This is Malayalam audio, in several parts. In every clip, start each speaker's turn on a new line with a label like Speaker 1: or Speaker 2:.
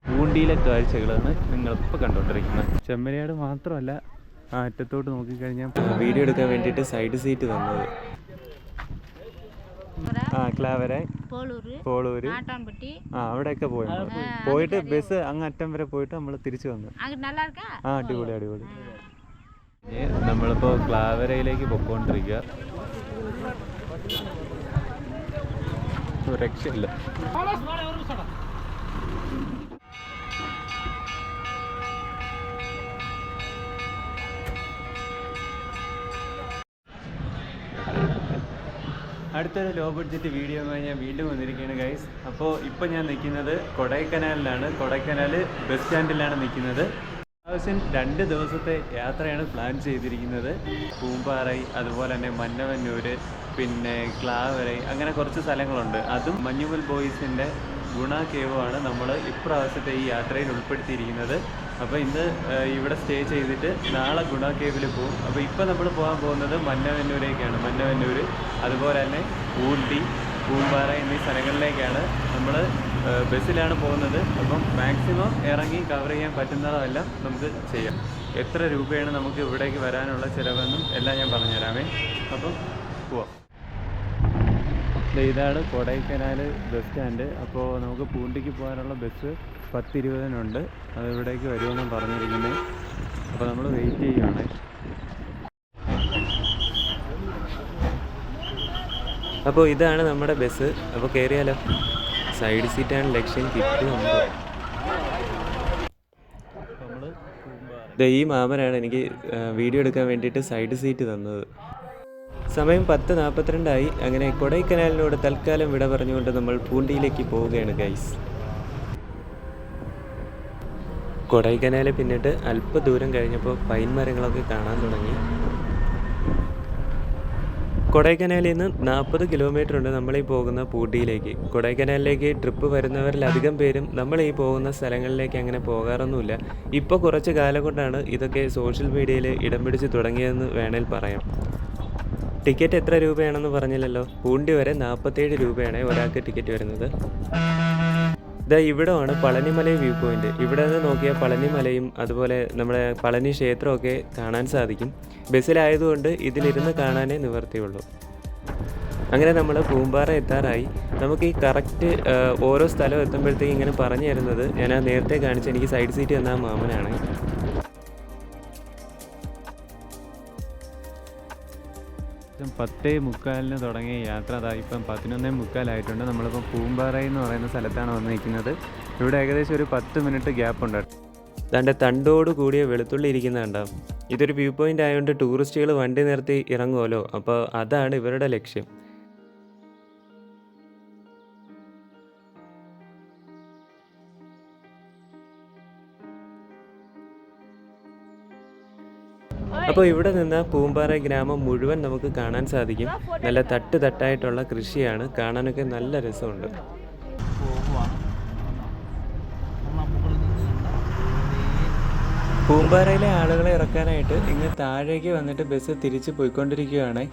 Speaker 1: ഊണ്ടിയിലെ കാഴ്ചകളാണ് നിങ്ങളിപ്പോൾ കണ്ടുകൊണ്ടിരിക്കുന്നത്. ചെമ്മരിയാട് മാത്രമല്ല, ആ അറ്റത്തോട്ട് നോക്കിക്കഴിഞ്ഞാൽ
Speaker 2: വീഡിയോ എടുക്കാൻ വേണ്ടിയിട്ട് സൈഡ് സീറ്റ് തന്നത്.
Speaker 1: ക്ലാവര, പോളൂര്, അവിടെയൊക്കെ പോയിട്ട് ബസ് അങ്ങ് അറ്റം വരെ പോയിട്ട് നമ്മൾ തിരിച്ചു വന്നു. അടിപൊളി അടിപൊളി. നമ്മളിപ്പോൾ ക്ലാവരയിലേക്ക് പൊക്കോണ്ടിരിക്കുക. രക്ഷയില്ല. അടുത്തൊരു ലോ ബഡ്ജറ്റ് വീഡിയോ ഞാൻ വീണ്ടും വന്നിരിക്കുകയാണ് ഗൈസ്. അപ്പോൾ ഇപ്പോൾ ഞാൻ നിൽക്കുന്നത് കൊടൈക്കനാലിലാണ്. കൊടൈക്കനാൽ ബസ് സ്റ്റാൻഡിലാണ് നിൽക്കുന്നത്. ആവശ്യം 2 ദിവസത്തെ യാത്രയാണ് പ്ലാൻ ചെയ്തിരിക്കുന്നത്. പൂമ്പാറൈ, അതുപോലെ തന്നെ മന്നവന്നൂർ, പിന്നെ ക്ലാവരൈ, അങ്ങനെ കുറച്ച് സ്ഥലങ്ങളുണ്ട്. അതും മഞ്ഞുമൽ ബോയ്സിൻ്റെ ഗുണ കേവുമാണ് നമ്മൾ ഇപ്രാവശ്യത്തെ ഈ യാത്രയിൽ ഉൾപ്പെടുത്തിയിരിക്കുന്നത്. അപ്പോൾ ഇന്ന് ഇവിടെ സ്റ്റേ ചെയ്തിട്ട് നാളെ ഗുണ കേവിൽ പോകും. അപ്പോൾ ഇപ്പോൾ നമ്മൾ പോകാൻ പോകുന്നത് മന്നവന്നൂരേക്കാണ്. മന്നവന്നൂർ, അതുപോലെ തന്നെ ഊട്ടി, പൂമ്പാറ എന്നീ സ്ഥലങ്ങളിലേക്കാണ്. നമ്മൾ ബസ്സിലാണ് പോകുന്നത്. അപ്പം മാക്സിമം ഇറങ്ങി കവർ ചെയ്യാൻ പറ്റുന്നതെല്ലാം നമുക്ക് ചെയ്യാം. എത്ര രൂപയാണ് നമുക്ക് ഇവിടേക്ക് വരാനുള്ള ചിലവെന്നും എല്ലാം ഞാൻ പറഞ്ഞുതരാമേ. അപ്പം പോവാം. ഇതാണ് കൊടൈക്കനാൽ ബസ് സ്റ്റാൻഡ്. അപ്പോൾ നമുക്ക് പൂണ്ടിക്ക് പോകാനുള്ള ബസ് 10:20-നുണ്ട്. അത് ഇവിടേക്ക് വരുമെന്നാണ് പറഞ്ഞിരിക്കുന്നത്. അപ്പോൾ നമ്മൾ വെയിറ്റ് ചെയ്യുകയാണ്.
Speaker 2: അപ്പോൾ ഇതാണ് നമ്മുടെ ബസ്. അപ്പോൾ കയറിയാലോ. സൈഡ് സീറ്റാണ് ലക്ഷ്യം. കിട്ടുന്നുണ്ട്. ഈ മാമനാണ് എനിക്ക് വീഡിയോ എടുക്കാൻ വേണ്ടിയിട്ട് സൈഡ് സീറ്റ് തന്നത്. സമയം 10:42 അങ്ങനെ കൊടൈക്കനാലിനോട് തൽക്കാലം വിട പറഞ്ഞുകൊണ്ട് നമ്മൾ പൂണ്ടിയിലേക്ക് പോവുകയാണ് ഗൈസ്. കൊടൈക്കനാൽ പിന്നിട്ട് അല്പ ദൂരം കഴിഞ്ഞപ്പോൾ പൈൻ മരങ്ങളൊക്കെ കാണാൻ തുടങ്ങി. കൊടൈക്കനാലിൽ നിന്ന് 40 കിലോമീറ്റർ ഉണ്ട് നമ്മളീ പോകുന്ന പൂട്ടിയിലേക്ക്. കൊടൈക്കനാലിലേക്ക് ട്രിപ്പ് വരുന്നവരിലധികം പേരും നമ്മൾ ഈ പോകുന്ന സ്ഥലങ്ങളിലേക്ക് അങ്ങനെ പോകാറൊന്നുമില്ല. ഇപ്പോൾ കുറച്ച് കാലം കൊണ്ടാണ് ഇതൊക്കെ സോഷ്യൽ മീഡിയയിൽ ഇടം പിടിച്ച് തുടങ്ങിയതെന്ന് വേണേൽ പറയാം. ടിക്കറ്റ് എത്ര രൂപയാണെന്ന് പറഞ്ഞില്ലല്ലോ. പൂണ്ടി വരെ 47 രൂപയാണ് ഒരാൾക്ക് ടിക്കറ്റ് വരുന്നത്. ഇവിടമാണ് പളനിമല വ്യൂ പോയിന്റ്. ഇവിടെ നിന്ന് നോക്കിയാൽ പളനിമലയും അതുപോലെ നമ്മുടെ പളനി ക്ഷേത്രമൊക്കെ കാണാൻ സാധിക്കും. ബസ്സിലായതുകൊണ്ട് ഇതിലിരുന്ന് കാണാനേ നിവർത്തിയുള്ളൂ. അങ്ങനെ നമ്മൾ പൂമ്പാറ എത്താറായി. നമുക്ക് ഈ കറക്റ്റ് ഓരോ സ്ഥലം എത്തുമ്പോഴത്തേക്ക് ഇങ്ങനെ പറഞ്ഞു തരുന്നത് ഞാൻ നേരത്തെ കാണിച്ച് എനിക്ക് സൈഡ് സീറ്റ് തന്ന മാമനാണ്.
Speaker 1: ഏകദേശം 10:45 തുടങ്ങിയ യാത്ര ഇപ്പം 11:45 നമ്മളിപ്പോൾ പൂമ്പാറ എന്ന് പറയുന്ന സ്ഥലത്താണ് വന്ന് നിൽക്കുന്നത്. ഇവിടെ ഏകദേശം ഒരു 10 മിനിറ്റ് ഗ്യാപ്പ് ഉണ്ട്.
Speaker 2: തൻ്റെ തണ്ടോട് കൂടിയ വെളുത്തുള്ളി ഇരിക്കുന്നുണ്ടാവും. ഇതൊരു വ്യൂ പോയിൻ്റ് ആയതുകൊണ്ട് ടൂറിസ്റ്റുകൾ വണ്ടി നിർത്തി ഇറങ്ങുമല്ലോ. അപ്പോൾ അതാണ് ഇവരുടെ ലക്ഷ്യം. അപ്പോൾ ഇവിടെ നിന്ന് പൂമ്പാറ ഗ്രാമം മുഴുവൻ നമുക്ക് കാണാൻ സാധിക്കും. നല്ല തട്ടായിട്ടുള്ള കൃഷിയാണ്. കാണാനൊക്കെ നല്ല രസമുണ്ട്. പൂമ്പാറയിലെ ആളുകളെ ഇറക്കാനായിട്ട് ഇങ്ങ് താഴേക്ക് വന്നിട്ട് ബസ് തിരിച്ച് പോയിക്കൊണ്ടിരിക്കുകയാണ്.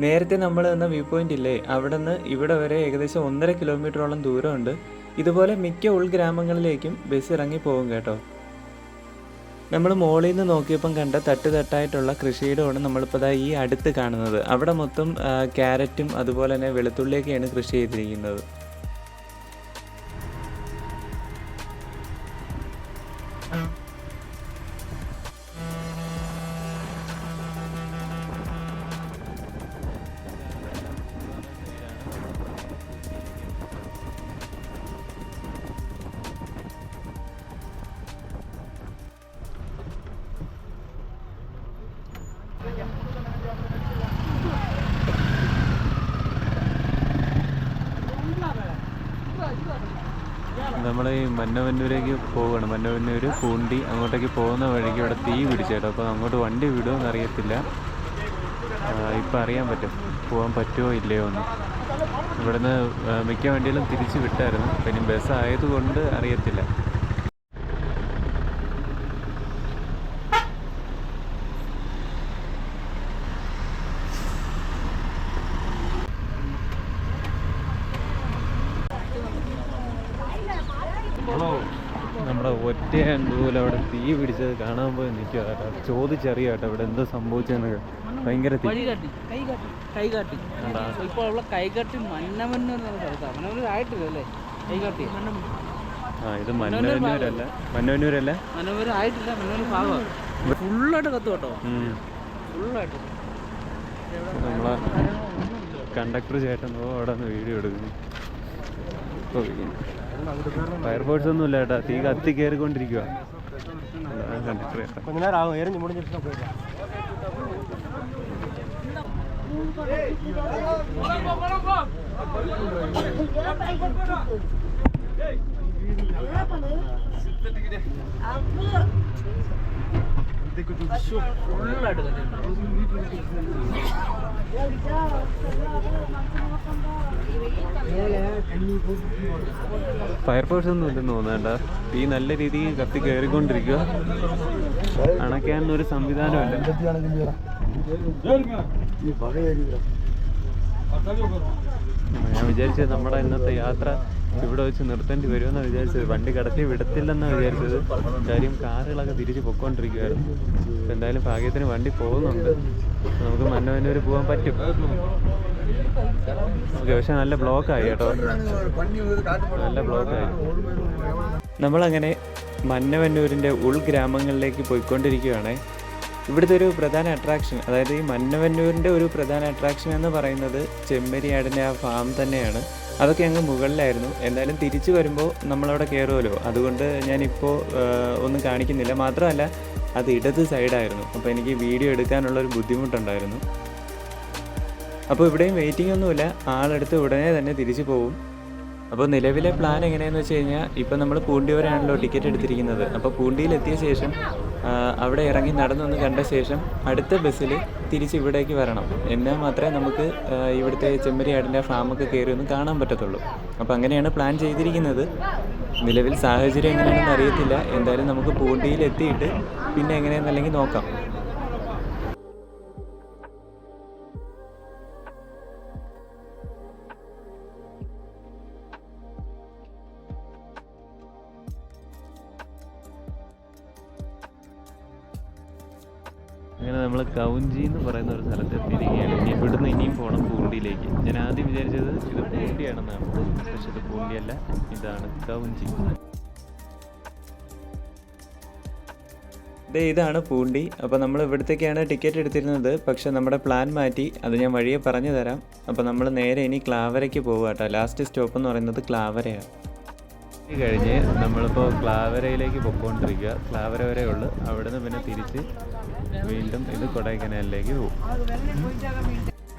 Speaker 2: നേരത്തെ നമ്മൾ നിന്ന വ്യൂ പോയിന്റ് ഇല്ലേ, അവിടെ നിന്ന് ഇവിടെ വരെ ഏകദേശം 1.5 കിലോമീറ്ററോളം ദൂരമുണ്ട്. ഇതുപോലെ മിക്ക ഉൾഗ്രാമങ്ങളിലേക്കും ബസ് ഇറങ്ങി പോകും കേട്ടോ. നമ്മൾ മോളിൽ നിന്ന് നോക്കിയപ്പം കണ്ട തട്ടായിട്ടുള്ള കൃഷിയിടമാണ് നമ്മളിപ്പോൾ ഈ അടുത്ത് കാണുന്നത്. അവിടെ മൊത്തം ക്യാരറ്റും അതുപോലെ തന്നെ വെളുത്തുള്ളിയൊക്കെയാണ് കൃഷി ചെയ്തിരിക്കുന്നത്.
Speaker 1: നമ്മൾ ഈ മന്നവന്നൂരേക്ക് പോവുകയാണ്. മന്നവന്നൂർ, പൂണ്ടി അങ്ങോട്ടേക്ക് പോകുന്ന വഴിക്ക് ഇവിടെ തീ പിടിച്ചേട്ടോ. അപ്പോൾ അങ്ങോട്ട് വണ്ടി വിടുമോ അറിയത്തില്ല. ഇപ്പം അറിയാൻ പറ്റും പോകാൻ പറ്റുമോ ഇല്ലയോ എന്ന്. ഇവിടുന്ന് മിക്ക വണ്ടികളും തിരിച്ച് വിട്ടായിരുന്നു. പിന്നെ ബസ് ആയതുകൊണ്ട് അറിയത്തില്ല. നമ്മുടെ ഒറ്റയാണ്ടൂല അവിടെ തീ പിടിച്ചത് കാണാൻ പോയി നിൽക്കുക കേട്ടോ. ചോദിച്ചറിയാം കേട്ടോ ഇവിടെ എന്തോ സംഭവിച്ചെന്ന്. ഭയങ്കര തീ
Speaker 3: കൈകാട്ടി ഇപ്പോൾ ഉള്ള കൈകാട്ടി മന്നമന്നൂർ സ്ഥലത്താണ്. മന്നമന്നൂർ ആയിട്ടില്ലല്ലേ കൈകാട്ടി?
Speaker 1: ഇത് മന്നവന്നൂരല്ല. മന്നവന്നൂരല്ല,
Speaker 3: മന്നമന്നൂർ ആയിട്ടില്ല. മന്നമന്നൂർ ഭാഗമാണ്. ഫുള്ളായിട്ട് കത്തു കേട്ടോ, ഫുള്ളായിട്ട്.
Speaker 1: നമ്മളെ കണ്ടക്ടർ ചേട്ടൻ അവിടെ നിന്ന് വീഡിയോ എടുക്കുന്നു. ഫയർഫോഴ്സ് ഒന്നും ഇല്ല കേട്ടോ, തീ കത്തി കയറിക്കൊണ്ടിരിക്കുക. കണ്ടക്ടർ ചേട്ടൻ
Speaker 3: ഫുള്ളായിട്ട്
Speaker 1: ഫയർഫോഴ്സ് ഒന്നും ഇല്ലെന്ന് തോന്നേണ്ട. തീ നല്ല രീതിയിൽ കത്തി കയറിക്കൊണ്ടിരിക്കുക. അണയ്ക്കാനൊരു സംവിധാനമല്ല. ഞാൻ വിചാരിച്ചത് നമ്മുടെ ഇന്നത്തെ യാത്ര ഇവിടെ വെച്ച് നിർത്തേണ്ടി വരുമെന്നാണ് വിചാരിച്ചത്. വണ്ടി കടത്തി വിടത്തില്ലെന്നാണ് വിചാരിച്ചത്. കാര്യം കാറുകളൊക്കെ തിരിച്ച് പൊയ്ക്കൊണ്ടിരിക്കുകയായിരുന്നു. എന്തായാലും ഭാഗ്യത്തിന് വണ്ടി പോകുന്നുണ്ട്. നമുക്ക് മന്നവന്നൂർ പോകാൻ പറ്റും. ഓക്കെ, പക്ഷെ നല്ല ബ്ലോക്കായി കേട്ടോ, നല്ല ബ്ലോക്കായി. നമ്മളങ്ങനെ മന്നവന്നൂരിൻ്റെ ഉൾഗ്രാമങ്ങളിലേക്ക് പോയിക്കൊണ്ടിരിക്കുകയാണ്. ഇവിടുത്തെ ഒരു പ്രധാന അട്രാക്ഷൻ, അതായത് ഈ മന്നവന്നൂരിൻ്റെ ഒരു പ്രധാന അട്രാക്ഷൻ എന്ന് പറയുന്നത് ചെമ്മരിയാടിൻ്റെ ആ ഫാം തന്നെയാണ്. അതൊക്കെ അങ്ങ് മുകളിലായിരുന്നു. എന്തായാലും തിരിച്ചു വരുമ്പോൾ നമ്മളവിടെ കയറുമല്ലോ, അതുകൊണ്ട് ഞാനിപ്പോൾ ഒന്നും കാണിക്കുന്നില്ല. മാത്രമല്ല അത് ഇടത് സൈഡായിരുന്നു, അപ്പോൾ എനിക്ക് വീഡിയോ എടുക്കാനുള്ളൊരു ബുദ്ധിമുട്ടുണ്ടായിരുന്നു. അപ്പോൾ ഇവിടെയും വെയിറ്റിംഗ് ഒന്നുമില്ല, ആളെടുത്ത് ഉടനെ തന്നെ തിരിച്ചു പോകും. അപ്പോൾ നിലവിലെ പ്ലാൻ എങ്ങനെയാണെന്ന് വെച്ച് കഴിഞ്ഞാൽ, ഇപ്പം നമ്മൾ പൂണ്ടി വരെയാണല്ലോ ടിക്കറ്റ് എടുത്തിരിക്കുന്നത്. അപ്പോൾ പൂണ്ടിയിലെത്തിയ ശേഷം അവിടെ ഇറങ്ങി നടന്നൊന്ന് കണ്ട ശേഷം അടുത്ത ബസ്സിൽ തിരിച്ച് ഇവിടേക്ക് വരണം. എന്നാൽ മാത്രമേ നമുക്ക് ഇവിടുത്തെ ചെമ്മരിയാടിൻ്റെ ഫാമൊക്കെ കയറി ഒന്ന് കാണാൻ പറ്റത്തുള്ളൂ. അപ്പോൾ അങ്ങനെയാണ് പ്ലാൻ ചെയ്തിരിക്കുന്നത്. നിലവിൽ സാഹചര്യം എങ്ങനെയാണെന്ന് അറിയത്തില്ല. എന്തായാലും നമുക്ക് പൂണ്ടിയിലെത്തിയിട്ട് പിന്നെ എങ്ങനെയാണെന്നല്ലെങ്കിൽ നോക്കാം. അങ്ങനെ നമ്മൾ കൗഞ്ചി എന്ന് പറയുന്ന ഒരു സ്ഥലത്ത് എത്തിയിരിക്കുകയാണ്. ഇവിടുന്ന് ഇനിയും പോകണം പൂണ്ടിയിലേക്ക്. ഞാൻ ആദ്യം വിചാരിച്ചത് ഇത് പൂണ്ടിയാണെന്നാണ്, പക്ഷെ ഇത് പൂണ്ടിയല്ല, ഇതാണ് കൗഞ്ചി.
Speaker 2: ഇതാണ് പൂണ്ടി. അപ്പോൾ നമ്മൾ ഇവിടത്തേക്കാണ് ടിക്കറ്റ് എടുത്തിരുന്നത്. പക്ഷെ നമ്മുടെ പ്ലാൻ മാറ്റി, അത് ഞാൻ വഴിയെ പറഞ്ഞു തരാം. അപ്പോൾ നമ്മൾ നേരെ ഇനി ക്ലാവരയ്ക്ക് പോകുക കേട്ടോ. ലാസ്റ്റ് സ്റ്റോപ്പ് എന്ന് പറയുന്നത് ക്ലാവരയാണ്.
Speaker 1: കഴിഞ്ഞ് നമ്മളിപ്പോൾ ക്ലാവരയിലേക്ക് പൊയ്ക്കൊണ്ടിരിക്കുക. ക്ലാവര വരെ ഉള്ളു. അവിടെ നിന്ന് പിന്നെ തിരിച്ച് വീണ്ടും ഇത് കൊടൈക്കനാലിലേക്ക് പോകും.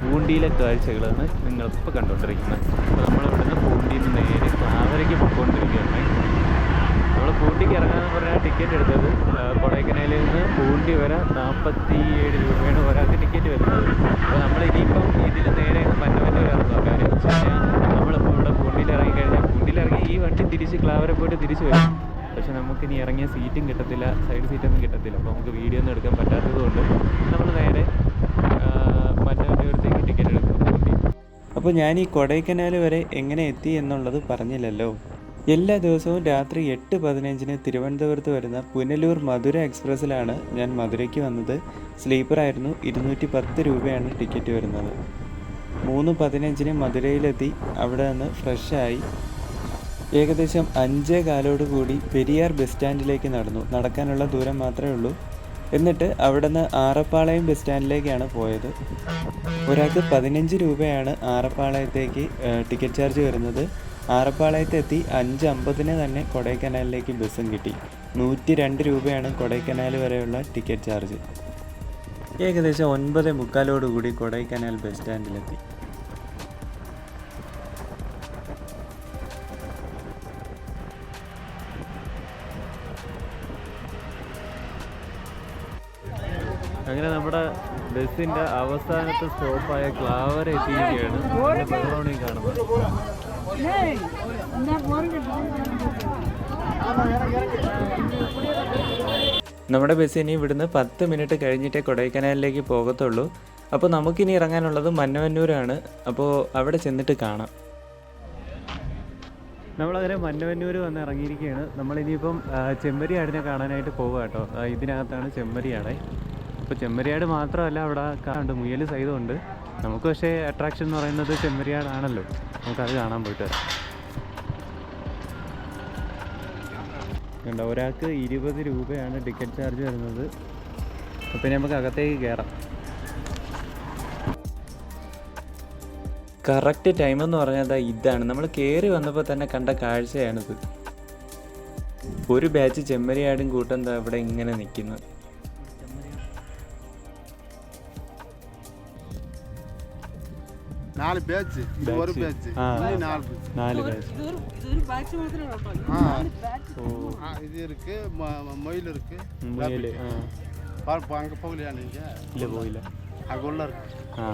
Speaker 1: പൂണ്ടിയിലെ കാഴ്ചകളാണ് നിങ്ങളിപ്പോൾ കണ്ടുകൊണ്ടിരിക്കുന്നത്. അപ്പോൾ നമ്മളിവിടുന്ന് പൂണ്ടിയിൽ നിന്ന് നേരെ ക്ലാവരയ്ക്ക് പൊയ്ക്കൊണ്ടിരിക്കുകയാണ്. നമ്മൾ പൂണ്ടിക്ക് ഇറങ്ങാമെന്ന് പറഞ്ഞാൽ ടിക്കറ്റ് എടുത്തത് കൊടൈക്കനാലിൽ നിന്ന് പൂണ്ടി വരെ 47 രൂപയാണ് ഒരാൾക്ക് ടിക്കറ്റ് വരുന്നത്. അപ്പോൾ നമ്മൾ ഇനിയിപ്പം ഇതിൽ നേരെ മന്നവന്നൂർ ഇറങ്ങുക. കാര്യം വെച്ച് കഴിഞ്ഞാൽ നമ്മളിപ്പോൾ ഇവിടെ പൂണ്ടിയിൽ ഇറങ്ങിക്കഴിഞ്ഞാൽ പൂണ്ടിയിലിറങ്ങി ഈ വണ്ടി തിരിച്ച് ക്ലാവര പോയിട്ട് തിരിച്ച് വരും. പക്ഷെ നമുക്കിനി ഇറങ്ങിയ സീറ്റും കിട്ടത്തില്ല, സൈഡ് സീറ്റൊന്നും കിട്ടത്തില്ല. അപ്പോൾ നമുക്ക് വീഡിയോ ഒന്നും എടുക്കാൻ പറ്റാത്തത് കൊണ്ട് നമ്മൾ നേരെ മന്നവന്നൂരത്തേക്ക് ടിക്കറ്റ് എടുക്കും.
Speaker 2: അപ്പോൾ ഞാൻ ഈ കൊടൈക്കനാൽ വരെ എങ്ങനെ എത്തി എന്നുള്ളത് പറഞ്ഞില്ലല്ലോ. എല്ലാ ദിവസവും രാത്രി 8:15 തിരുവനന്തപുരത്ത് വരുന്ന പുനലൂർ മധുര എക്സ്പ്രസ്സിലാണ് ഞാൻ മധുരയ്ക്ക് വന്നത്. സ്ലീപ്പറായിരുന്നു. 210 രൂപയാണ് ടിക്കറ്റ് വരുന്നത്. 3:15 മധുരയിലെത്തി. അവിടെ നിന്ന് ഫ്രഷായി ഏകദേശം 5:15 കൂടി പെരിയാർ ബസ് സ്റ്റാൻഡിലേക്ക് നടന്നു. നടക്കാനുള്ള ദൂരം മാത്രമേ ഉള്ളൂ. എന്നിട്ട് അവിടെ നിന്ന് ആറപ്പാളയം ബസ് സ്റ്റാൻഡിലേക്കാണ് പോയത്. ഒരാൾക്ക് 15 രൂപയാണ് ആറപ്പാളയത്തേക്ക് ടിക്കറ്റ് ചാർജ് വരുന്നത്. ആറപ്പാളയത്തെത്തി 5:50 തന്നെ കൊടൈക്കനാലിലേക്ക് ബസ്സും കിട്ടി. 102 രൂപയാണ് കൊടൈക്കനാൽ വരെയുള്ള ടിക്കറ്റ് ചാർജ്. ഏകദേശം 9:45 കൂടി കൊടൈക്കനാൽ ബസ് സ്റ്റാൻഡിലെത്തി.
Speaker 1: അങ്ങനെ നമ്മുടെ ബസ്സിൻ്റെ അവസാനത്തെ സ്റ്റോപ്പായ ക്ലാവര എത്തിയിരിക്കുകയാണ്. ബഹളമാണ് കാണുന്നത്.
Speaker 2: നമ്മുടെ ബസ് ഇനി ഇവിടുന്ന് 10 മിനിറ്റ് കഴിഞ്ഞിട്ടേ കൊടൈക്കനാലിലേക്ക് പോകത്തുള്ളൂ. അപ്പോൾ നമുക്കിനി ഇറങ്ങാനുള്ളത് മന്നവന്നൂരാണ്. അപ്പോൾ അവിടെ ചെന്നിട്ട് കാണാം.
Speaker 1: നമ്മളങ്ങനെ മന്നവന്നൂർ വന്ന് ഇറങ്ങിയിരിക്കുകയാണ്. നമ്മളിനിയിപ്പം ചെമ്മരിയാടിനെ കാണാനായിട്ട് പോവുക കേട്ടോ. ഇതിനകത്താണ് ചെമ്മരിയാട്. അപ്പോൾ ചെമ്മരിയാട് മാത്രമല്ല, അവിടെ കാണുന്നുണ്ട് മുയൽ സഹിതമുണ്ട്. നമുക്ക് പക്ഷേ അട്രാക്ഷൻ എന്ന് പറയുന്നത് ചെമ്മരിയാടാണല്ലോ. നമുക്കത് കാണാൻ പോയിട്ട് വരാം. കണ്ടോ, ഒരാൾക്ക് 20 രൂപയാണ് ടിക്കറ്റ് ചാർജ് വരുന്നത്. അപ്പോൾ ഇനി നമുക്ക് അകത്തേക്ക് കയറാം.
Speaker 2: കറക്റ്റ് ടൈം എന്ന് പറഞ്ഞാൽ ഇതാണ്. നമ്മൾ കയറി വന്നപ്പോൾ തന്നെ കണ്ട കാഴ്ചയാണിത്. ഒരു ബാച്ച് ചെമ്മരിയാടും കൂട്ടം എന്താ ഇവിടെ ഇങ്ങനെ നിൽക്കുന്നു.
Speaker 4: നാല് ബാച്ച്, ഒരു ബാച്ച്,
Speaker 1: നാല് ബാച്ച്.
Speaker 4: இது இருக்கு, மயில் இருக்கு.
Speaker 1: മുയൽ
Speaker 4: அங்கே போகலையா நீங்க?
Speaker 1: ഇല്ല, പോയില്ല.
Speaker 4: அங்கே உள்ள இருக்கு
Speaker 1: ആ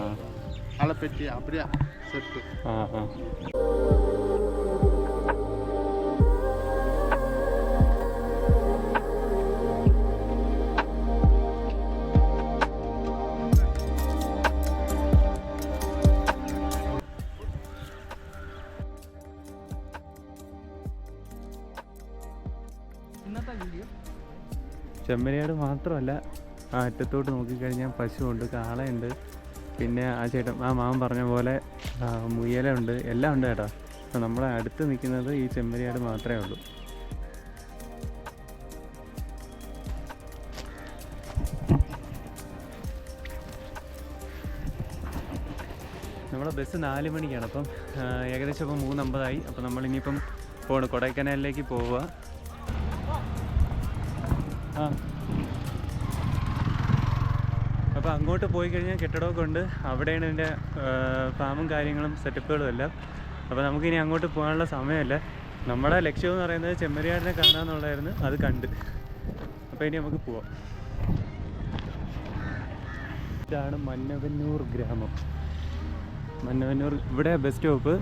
Speaker 4: அலைப்பெட்டி, அப்படியே செட்டு.
Speaker 1: ആ ആ
Speaker 3: ഇന്നത്തെ വീഡിയോ
Speaker 1: ചെമ്മരിയാട് മാത്രമല്ല, ആ അറ്റത്തോട്ട് നോക്കിക്കഴിഞ്ഞാൽ പശുവുണ്ട്, കാളയുണ്ട്, പിന്നെ ആ ചേട്ടൻ മാമൻ പറഞ്ഞ പോലെ മുയലുണ്ട്, എല്ലാം ഉണ്ട് കേട്ടോ. അപ്പോൾ നമ്മളെ അടുത്ത് നിൽക്കുന്നത് ഈ ചെമ്മരിയാട് മാത്രമേ ഉള്ളൂ. നമ്മളെ ബസ് 4 മണിക്കാണ്. അപ്പം ഏകദേശം ഇപ്പം 3:50 അപ്പോൾ നമ്മളിനിയിപ്പം കൊടൈക്കനാലിലേക്ക് പോവുക. ആ അപ്പോൾ അങ്ങോട്ട് പോയി കഴിഞ്ഞാൽ കെട്ടിടമൊക്കെ ഉണ്ട്. അവിടെയാണ് ഇതിൻ്റെ ഫാമും കാര്യങ്ങളും സെറ്റപ്പുകളും എല്ലാം. അപ്പോൾ നമുക്കിനി അങ്ങോട്ട് പോകാനുള്ള സമയമില്ല. നമ്മുടെ ലക്ഷ്യം എന്ന് പറയുന്നത് ചെമ്മരിയാടിനെ കാണാമെന്നുള്ളതായിരുന്നു. അത് കണ്ട്. അപ്പോൾ ഇനി നമുക്ക് പോവാം. ഇതാണ് മന്നവന്നൂർ ഗ്രാമം. മന്നവന്നൂർ, ഇവിടെ ബസ് സ്റ്റോപ്പ്.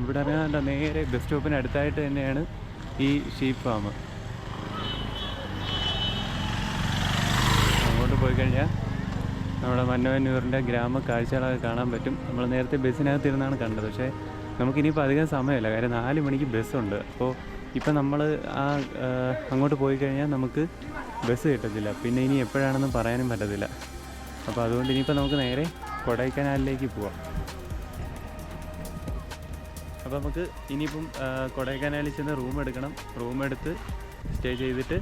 Speaker 1: ഇവിടെ നേരെ ബസ് സ്റ്റോപ്പിന് അടുത്തായിട്ട് തന്നെയാണ് ഈ ഷീപ്പ് ഫാം. അങ്ങോട്ട് പോയി കഴിഞ്ഞാൽ നമ്മുടെ മന്നവന്നൂരിൻ്റെ ഗ്രാമ കാഴ്ചകളൊക്കെ കാണാൻ പറ്റും. നമ്മൾ നേരത്തെ ബസ്സിനകത്തിരുന്നാണ് കണ്ടത്. പക്ഷേ നമുക്കിനിയിപ്പോൾ അധികം സമയമില്ല, കാര്യം 4 മണിക്ക് ബസ്സുണ്ട്. അപ്പോൾ ഇപ്പം നമ്മൾ അങ്ങോട്ട് പോയി കഴിഞ്ഞാൽ നമുക്ക് ബസ് കിട്ടത്തില്ല. പിന്നെ ഇനി എപ്പോഴാണെന്ന് പറയാനും പറ്റത്തില്ല. അപ്പോൾ അതുകൊണ്ട് ഇനിയിപ്പോൾ നമുക്ക് നേരെ കൊടൈക്കനാലിലേക്ക് പോവാം. അപ്പോൾ നമുക്ക് ഇനിയിപ്പം കൊടൈക്കനാലിൽ ചെന്ന് റൂം എടുക്കണം. റൂം എടുത്ത് സ്റ്റേ ചെയ്തിട്ട്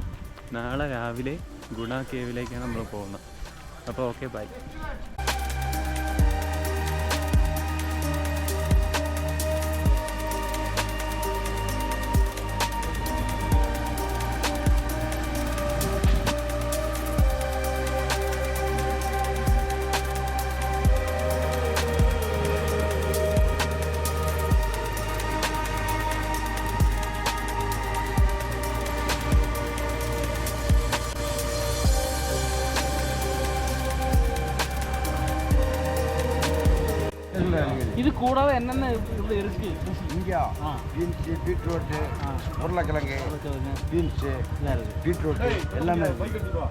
Speaker 1: നാളെ രാവിലെ ഗുണ കേവിലേക്കാണ് നമ്മൾ പോകുന്നത്. അപ്പോൾ ഓക്കെ, ബൈ.
Speaker 3: ഇത് കൂടാതെ എന്നെ ഇവിടെ ഇറക്കി
Speaker 4: இங்கே பீன்ஸு, பீட்ரூட்டு, உருளைக்கிழங்கு, பீன்ஸு, பீட்ரூட்டு எல்லாமே இருக்கு.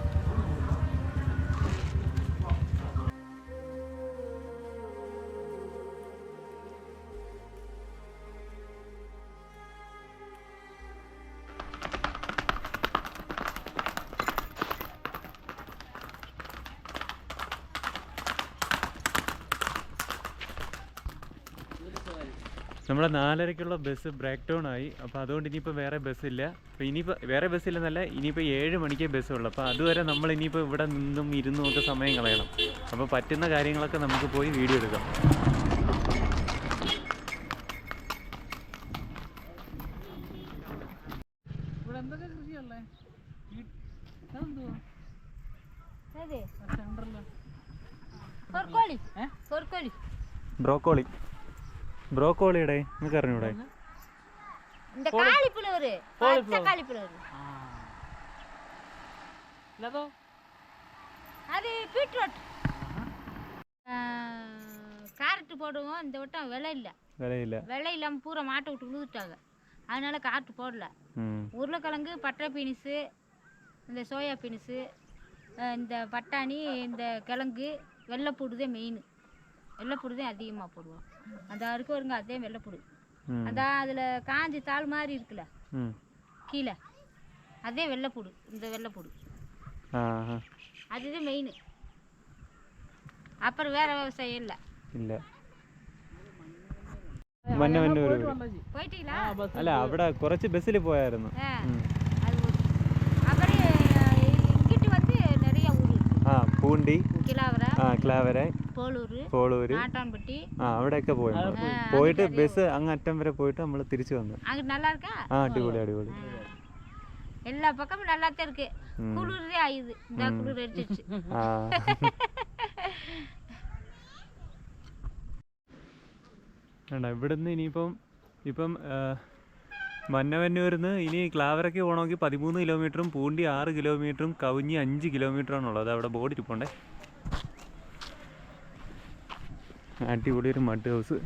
Speaker 1: നമ്മളെ 4:30-ക്കുള്ള ബസ് ബ്രേക്ക് ഡൗൺ ആയി. അപ്പോൾ അതുകൊണ്ട് ഇനിയിപ്പോൾ വേറെ ബസ്സില്ല. അപ്പോൾ ഇനിയിപ്പോൾ വേറെ ബസ്സില്ലെന്നല്ല, ഇനിയിപ്പോൾ 7 മണിക്കേ ബസ്സുള്ളൂ. അപ്പോൾ അതുവരെ നമ്മൾ ഇനിയിപ്പോൾ ഇവിടെ നിന്നും ഇരുന്നും ഒക്കെ സമയം കളയണം. അപ്പോൾ പറ്റുന്ന കാര്യങ്ങളൊക്കെ നമുക്ക് പോയി വീഡിയോ എടുക്കാം.
Speaker 3: ഇവിടെ എന്തൊക്കെ കൃഷിയല്ലേ?
Speaker 1: ബ്രോക്കോളി, ബ്രോക്കോളിയുടെ നിങ്ങൾക്ക് അറിഞ്ഞൂടെ?
Speaker 5: அது பீட்ரூட். கேரட் போடுவோம். இந்த வட்டம் விலை இல்லாமல் பூரா மாட்டை விட்டு விழுந்துட்டாங்க. அதனால கேரட் போடல. உருளைக்கிழங்கு, பட்டை பீன்ஸு, இந்த சோயா பீன்ஸு, இந்த பட்டாணி, இந்த கிழங்கு, வெள்ளைப்பூடு தான் மெயின். வெள்ளைப்பூடு தான் அதிகமாக போடுவோம். அந்த அறுக்கு வருங்க, அதே வெள்ளைப்பூடு. அதான் அதில் காஞ்சி தாள் மாதிரி இருக்குல்ல
Speaker 1: ம்
Speaker 5: கீழே அதே வெள்ளைப்பூடு இந்த வெள்ளைப்பூடு
Speaker 1: ആ
Speaker 5: அதுதான் மெயின் அப்புறம் வேற விவசாயம் இல்லை
Speaker 1: ഇല്ല മന്നവന്നൂർ
Speaker 5: போயிட்டீங்களா
Speaker 1: അല്ല അവിടെ കുറച്ച് ബസ്സിൽ പോയായിരുന്നു
Speaker 5: அது அப்படியே இங்கிட்டு வந்து நிறைய ஊர் இருக்கு
Speaker 1: ആ പൂണ്ടി
Speaker 5: கிளாவரை
Speaker 1: ആ ക്ലാവര പോളൂര്
Speaker 5: நாட்டான்பட்டி
Speaker 1: ആ അവിടെയൊക്കെ പോയിരുന്നു പോയിട്ട് ബസ് അങ്ങ് അറ്റം വരെ പോയിട്ട് നമ്മൾ തിരിച്ചു വന്നു
Speaker 5: அங்கிட்டு நல்லா இருக்கா
Speaker 1: ആ അടിപൊളി അടിപൊളി
Speaker 5: எல்லா பக்கமும் நல்லா தான் இருக்கு குளிர்தே ஆயுது இந்த குளிர் அடிச்சிச்சு
Speaker 1: ആ വേണ്ട ഇവിടുന്ന് ഇപ്പം മന്നവന്നൂരിൽ നിന്ന് ഇനി ക്ലാവരയ്ക്ക് പോകണമെങ്കിൽ 13 കിലോമീറ്ററും പൂണ്ടി 6 കിലോമീറ്ററും കവിഞ്ഞി 5 കിലോമീറ്ററാണുള്ളത്. അവിടെ ബോർഡ് ഇരിപ്പുണ്ടേ. അടിപൊളി ഒരു മഡ് ഹൗസ്.